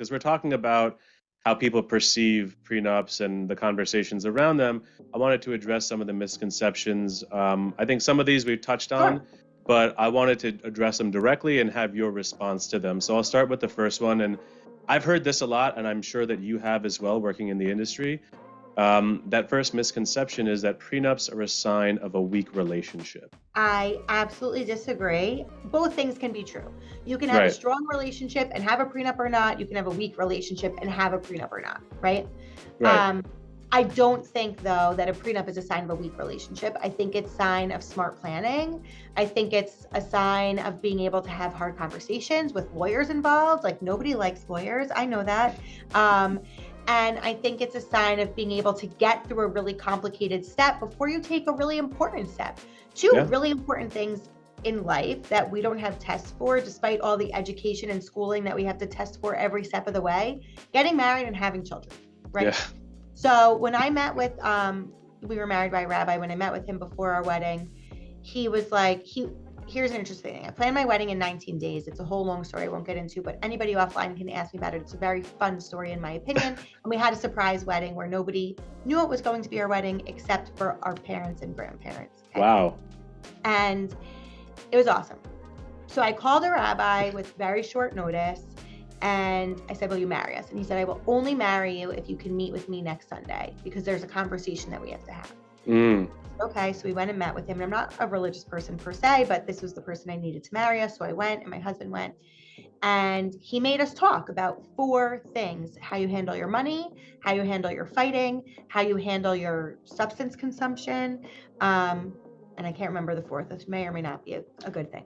as we're talking about how people perceive prenups and the conversations around them, I wanted to address some of the misconceptions. I think some of these we've touched Sure. on, but I wanted to address them directly and have your response to them. So I'll start with the first one. And I've heard this a lot, and I'm sure that you have as well, working in the industry. That first misconception is that prenups are a sign of a weak relationship. I absolutely disagree. Both things can be true. You can have a Right, strong relationship and have a prenup or not. You can have a weak relationship and have a prenup or not, right? right. Um, I don't think though that a prenup is a sign of a weak relationship. I think it's a sign of smart planning. I think it's a sign of being able to have hard conversations with lawyers involved. Like nobody likes lawyers. I know that. And I think it's a sign of being able to get through a really complicated step before you take a really important step. Two Yeah, really important things in life that we don't have tests for, despite all the education and schooling that we have to test for every step of the way: getting married and having children, yeah. right? So when I met with, we were married by a rabbi. When I met with him before our wedding, he was like, here's an interesting thing. I planned my wedding in 19 days. It's a whole long story I won't get into, but anybody offline can ask me about it. It's a very fun story in my opinion. And we had a surprise wedding where nobody knew it was going to be our wedding except for our parents and grandparents. Okay? Wow. And it was awesome. So I called a rabbi with very short notice and I said, will you marry us? And he said, I will only marry you if you can meet with me next Sunday because there's a conversation that we have to have. Mm, Okay, so we went and met with him. And I'm not a religious person per se, but this was the person I needed to marry us. So I went and my husband went. And he made us talk about 4 things: how you handle your money, how you handle your fighting, how you handle your substance consumption. And I can't remember the 4th, which may or may not be a good thing.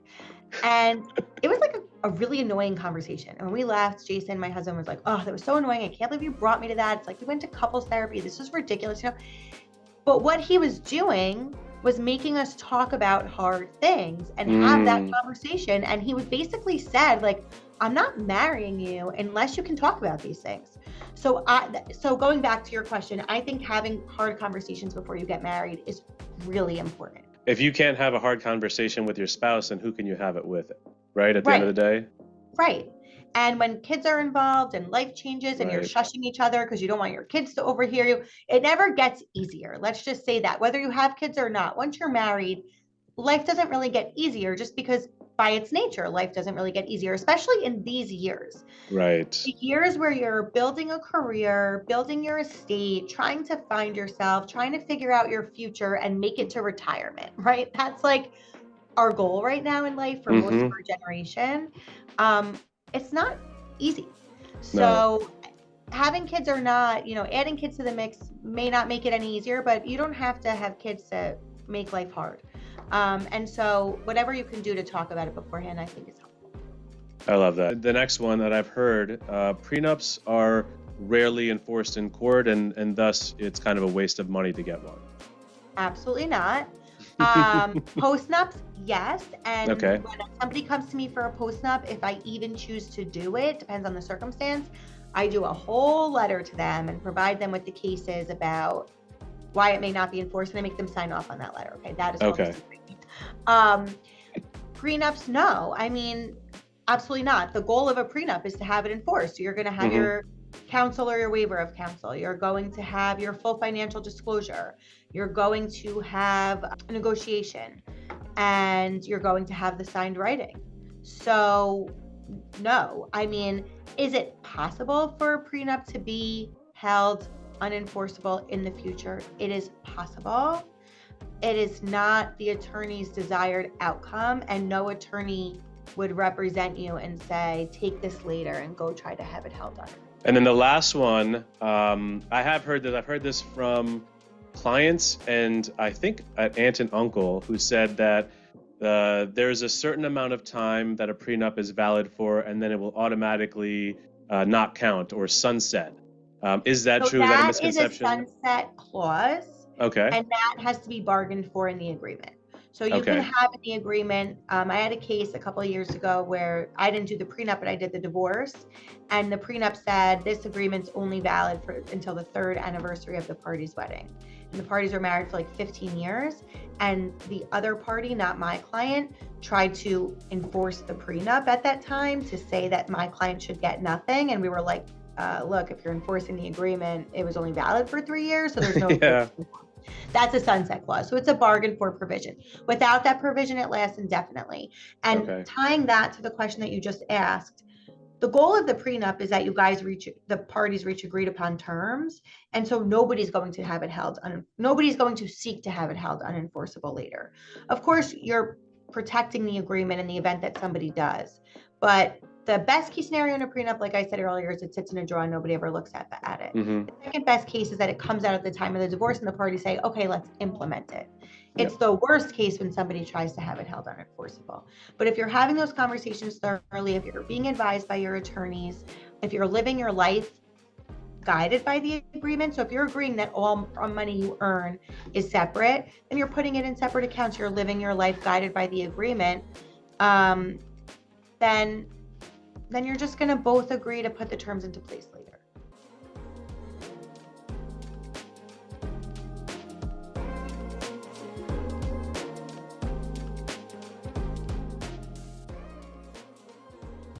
And it was like a really annoying conversation. And when we left, Jason, my husband, was like, oh, that was so annoying. I can't believe you brought me to that. It's like we went to couples therapy. This is ridiculous, you know. But what he was doing was making us talk about hard things and have that mm. conversation. And he was basically said, like, I'm not marrying you unless you can talk about these things. So going back to your question, I think having hard conversations before you get married is really important. If you can't have a hard conversation with your spouse, then who can you have it with? Right? At the end of Right. the day? Right. And when kids are involved and life changes and you're Right. shushing each other because you don't want your kids to overhear you, it never gets easier. Let's just say that, whether you have kids or not, once you're married, life doesn't really get easier just because by its nature, life doesn't really get easier, especially in these years. Right. The years where you're building a career, building your estate, trying to find yourself, trying to figure out your future and make it to retirement, right? That's like our goal right now in life for most of Mm-hmm. our generation. Um, it's not easy. No. So having kids or not, adding kids to the mix may not make it any easier, but you don't have to have kids to make life hard. And so whatever you can do to talk about it beforehand, I think is helpful. I love that. The next one that I've heard, prenups are rarely enforced in court, and thus it's kind of a waste of money to get one. Absolutely not. Postnups, yes. And Okay. when somebody comes to me for a postnup, if I even choose to do it, depends on the circumstance, I do a whole letter to them and provide them with the cases about why it may not be enforced, and I make them sign off on that letter. Okay, that is called a Okay. secret. Um, Prenups, no. I mean, absolutely not. The goal of a prenup is to have it enforced. So you're going to have Mm-hmm. your counsel or your waiver of counsel. You're going to have your full financial disclosure. You're going to have a negotiation, and you're going to have the signed writing. So, no. I mean, is it possible for a prenup to be held unenforceable in the future? It is possible. It is not the attorney's desired outcome, and no attorney would represent you and say, take this later and go try to have it held on. And then the last one, I have heard that. I've heard this from clients, and I think an aunt and uncle who said that there's a certain amount of time that a prenup is valid for, and then it will automatically not count or sunset. Is that So true? Is that a that is a misconception? sunset clause, Okay. and that has to be bargained for in the agreement. So you can Okay. have in the agreement. I had a case a couple of years ago where I didn't do the prenup, but I did the divorce. And the prenup said this agreement's only valid for until the 3rd anniversary of the party's wedding. And the parties were married for like 15 years. And the other party, not my client, tried to enforce the prenup at that time to say that my client should get nothing. And we were like, look, if you're enforcing the agreement, it was only valid for 3 years. So there's no Yeah. That's a sunset clause. So it's a bargain for provision. Without that provision, it lasts indefinitely. And Okay. tying that to the question that you just asked, the goal of the prenup is that you guys the parties reach agreed upon terms. And so nobody's going to have it held, nobody's going to seek to have it held unenforceable later. Of course, you're protecting the agreement in the event that somebody does. But the best case scenario in a prenup, like I said earlier, is it sits in a drawer and nobody ever looks at it. Mm-hmm. The second best case is that it comes out at the time of the divorce and the parties say, okay, let's implement it. Yep. It's the worst case when somebody tries to have it held unenforceable. But if you're having those conversations thoroughly, if you're being advised by your attorneys, if you're living your life guided by the agreement, so if you're agreeing that all money you earn is separate, then you're putting it in separate accounts, you're living your life guided by the agreement, then you're just going to both agree to put the terms into place later.